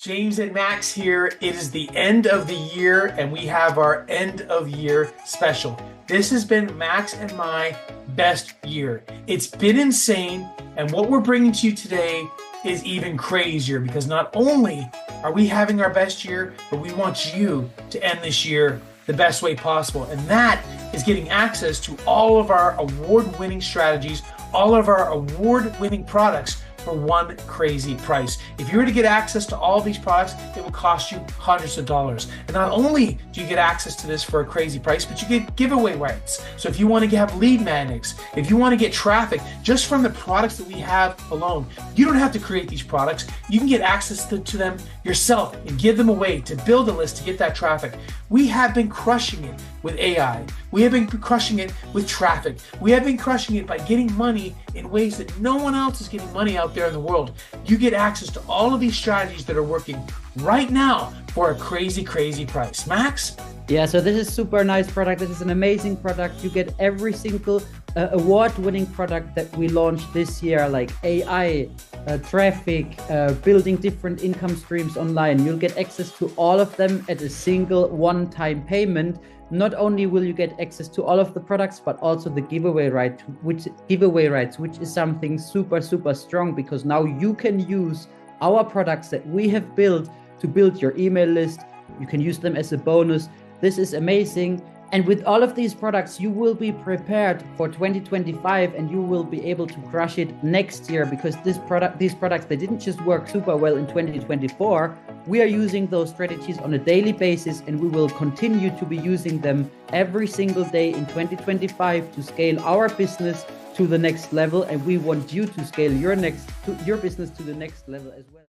James and Max here. It is the end of the year and we have our end of year special. This has been Max and my best year. It's been insane, and what we're bringing to you today is even crazier because not only are we having our best year, but we want you to end this year the best way possible. And that is getting access to all of our award-winning strategies, all of our award-winning products for one crazy price. If you were to get access to all these products, it would cost you hundreds of dollars. And not only do you get access to this for a crazy price, but you get giveaway rights. So if you want to have lead magnets, if you want to get traffic just from the products that we have alone, you don't have to create these products. You can get access to them yourself and give them away to build a list to get that traffic. We have been crushing it with AI. We have been crushing it with traffic. We have been crushing it by getting money in ways that no one else is getting money out there in the world. You get access to all of these strategies that are working right now for a crazy, crazy price. Max? Yeah, so this is super nice product. This is an amazing product. You get every single award-winning product that we launched this year, like AI, traffic, building different income streams online. You'll get access to all of them at a single one-time payment. Not only will you get access to all of the products, but also the giveaway rights, which is something super, super strong, because now you can use our products that we have built to build your email list. You can use them as a bonus. This is amazing. And with all of these products, you will be prepared for 2025 and you will be able to crush it next year, because these products, they didn't just work super well in 2024. We are using those strategies on a daily basis, and we will continue to be using them every single day in 2025 to scale our business to the next level. And we want you to scale your business to the next level as well.